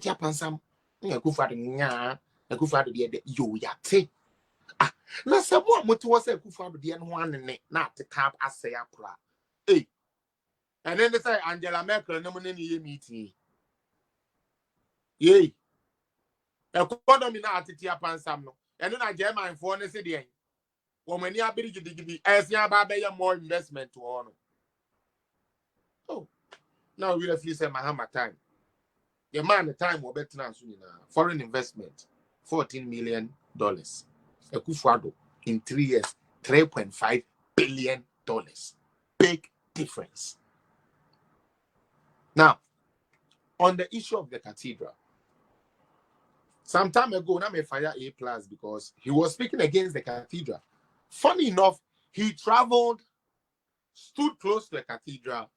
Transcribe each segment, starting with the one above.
atete apansam na Akufo Addo nya Akufo Addo de yo yate na se mo amote wo se Akufo Addo de no ho anene na ateka asɛ apra and then they say Angela Merkel no money ye meeting ye economy na atete apansam no and na German for ne se de wo mani abiri gidigidi esia ba be more investment to on now we refuse say Mahama time the man the time will better than foreign investment $14 million. Akufo Addo in 3 years, $3.5 billion. Big difference. Now, on the issue of the cathedral, some time ago, I may fire A+ because he was speaking against the cathedral. Funny enough, he traveled, stood close to the cathedral,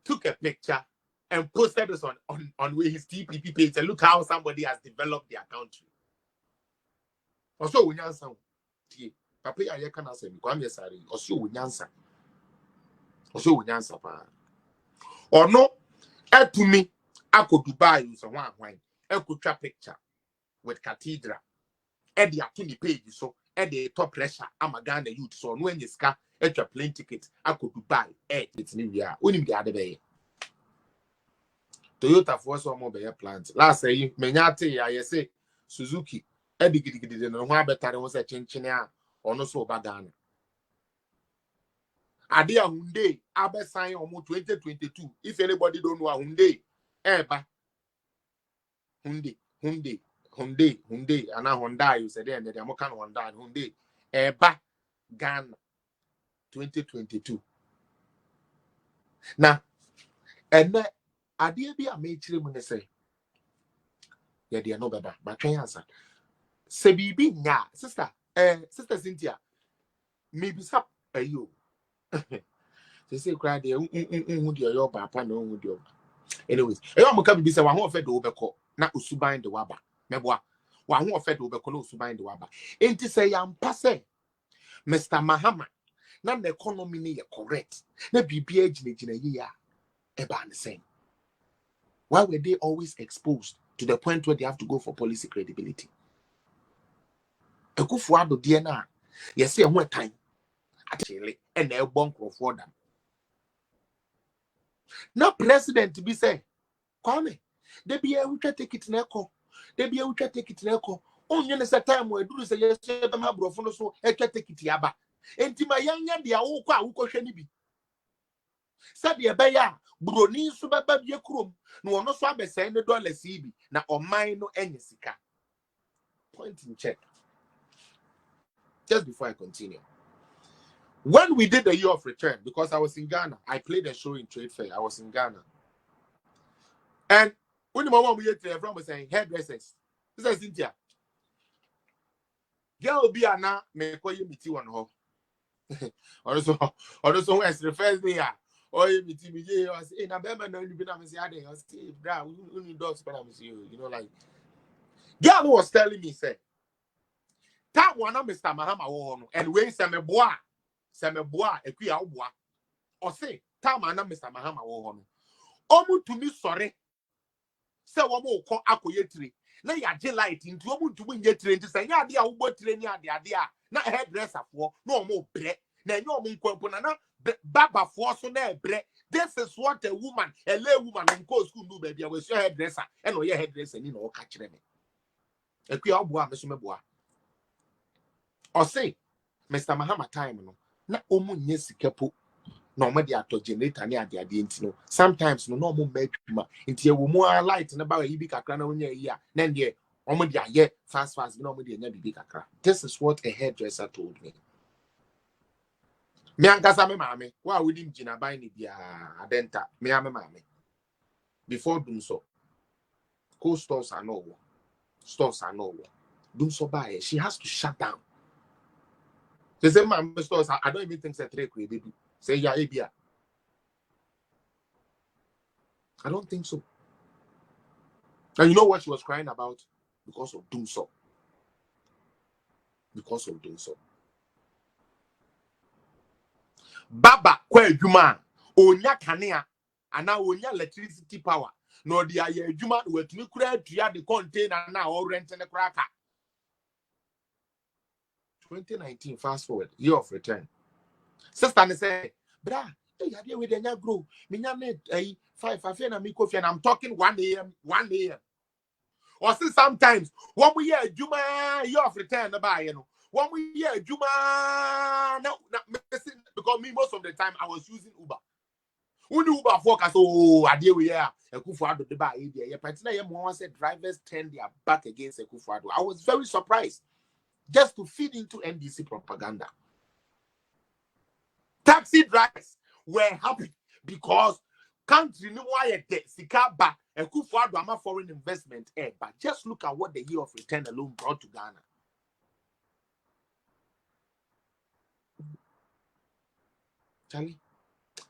took a picture, and posted this on his TPP page. And look how somebody has developed their country. Also, we answer. Papa, I can answer. Also, we answer. Or no, to me, I could Dubai use a one wine. I could trap picture with cathedral. At the Atuni page, so at the top pressure, I'm a Ghana youth. So when you scar at your plane ticket, I could Dubai. It's New Year. Only the other day. Toyota for some mobile plant. Last say, Menyate, I say, Suzuki, Eddie no one better was a chinchinia or no so bagana. Adia Hyundai, Abe sign almost 2022. If anybody don't know Hyundai, Eba Hyundai, and now Hyundai, you said, and the American Hyundai, Eba Ghana 2022. Now, and Adia be a major when they say, yeah, they are no better, but can answer. Say, baby, yeah, sister Cynthia, maybe sap you. They say, cry there, your papa, no, anyways, I'm going to be saying, one fed over call, not Usuba in the Waba. Meboa, one more fed over call Usuba in the Waba. Ain't to say, I'm passe, Mr. Mahama, not the economy correct, the BPH in a year, about the same. Why were they always exposed to the point where they have to go for policy credibility? Akufo Addo DNA, you see, one time, actually, and they're bunk for them. Now, president to be say, Kwame, they be able to take it in echo. They be able to take it in echo. Only in a time where do say, yes, I'm a bro, so I can take it yaba. And to my young yan, the Aoka, who can be. Said the Abaya, Broni Subaba Yakrum, no one no swab send the dollar CB, now or mine no any sika. Point in check. Just before I continue. When we did the year of return, because I was in Ghana, I played a show in Trade Fair. I was in Ghana. And when the moment we had to everyone was saying hairdressers. This is Cynthia. Girl be a na me call you meet one ho. Also as the first day, or you meet me, I say, na be man no be na me say ade. I say, bra, we need dogs but I'm you know like. Girl was telling me say, that one Mr. Mahama wo no and when say me boa ekuya wo boa. Or say, that man Mr. Mahama wo no. Omu to me sorry. Say one more call akoyetri. Na ya je light into omu to win yetri into say ya dia wo botre ni ade na hairdresser for no more bre. Na nyo omu nkwanpo na baba for so na bre. This is what a woman, a lay woman in go school do baby. I was your hairdresser and your hairdresser ni no catch them. Ekuya wo boa me so me boa. Or say, Mr. Mahama time no na omu nye sikapo no me dia to generator ni ade ntino sometimes no mo matwuma nti e wo mu light na ba yi bi kakra na onya yi a na de omo dia ye fast no mo dia nya bibi kakra. This is what a hairdresser told me. Me ankasa me maame wa wodi mjina ban ni bia adenta me ame maame before doing so stores are no doing so by she has to shut down. They say my stores I don't even think say three baby say yeah ebia. I don't think so. And you know what she was crying about? Because of doing so. Baba kwa juma onya kanea ana onya electricity power no the aye juma we tumi kura tua the container na or rent the cracker. 2019 fast forward year of return. Sister ne say, bra, hey, idea we dey grow. Me nya me 5 na me coffee and I'm talking 1 a.m. 1 a.m. Or see sometimes when we hear juma year of return buy you know. When we hear juma no because me most of the time I was using Uber. When Uber focus, oh, idea we here. Akufo Addo the buy idea. Yeah, but now one said drivers turn their back against Akufo Addo. I was very surprised, just to feed into NDC propaganda. Taxi drivers were happy because country no why sika ba Akufo Addo ama foreign investment. But just look at what the year of return alone brought to Ghana. Charlie,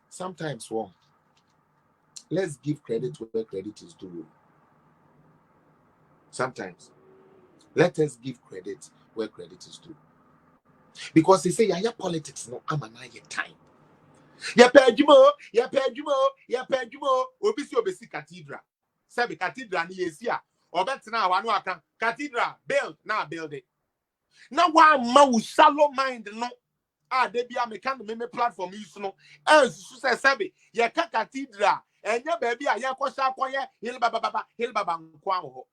sometimes let's give credit where credit is due. Sometimes let us give credit where credit is due. Because they say, yeah, politics no I'm an time. Ya pejumo, obisi cathedral. Sabi cathedral ni yesia. Obetna wanu aka cathedral build it. Now one ma shallow mind no. They be a mechanic platform use no. Say sabi ya cathedral. Enya baby ya kwasha kwanye hill baba nkwa ho.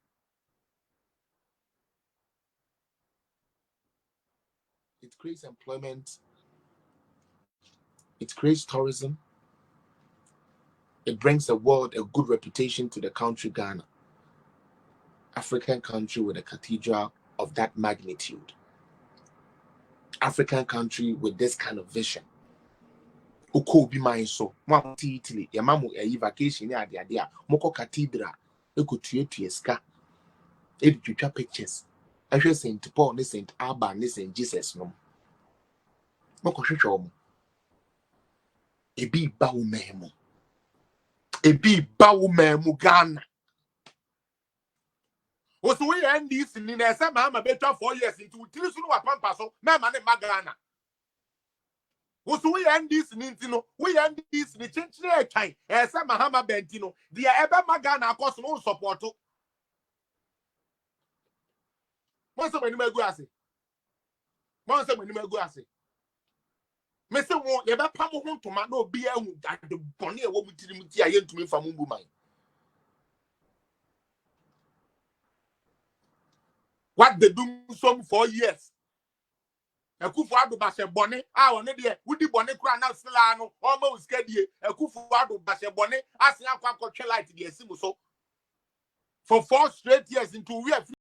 It creates employment. It creates tourism. It brings the world a good reputation to the country Ghana. African country with a cathedral of that magnitude. African country with this kind of vision. Uko be my so. Mwati Italy. Yamamu vacation ya dia. Moko cathedral. Eko tuye ska. Editua pictures. Ehwe St. Paul ni St. Alban ni St. Jesus no. Moko hwehwe omo. Ebi ba wo memu. Ebi ba wo memu Ghana. Also, we end this in the same better 4 years into Tilisun or Pampaso, Mamma and Magana. Also, we end this in Intino, we end this in the Chinchilla time, as some Mahama Bentino, the Eba Magana cost no support. Once when you may go, once when you may go, Mr. Won't ever come to my no beer at the Bonnie woman to me from Mumbai. What they do some 4 years. Akufo Addo bashe bone one de wudi bone kura na sila no almost get die Akufo Addo bashe bone asia kwa light de asimu so for 4 straight years into we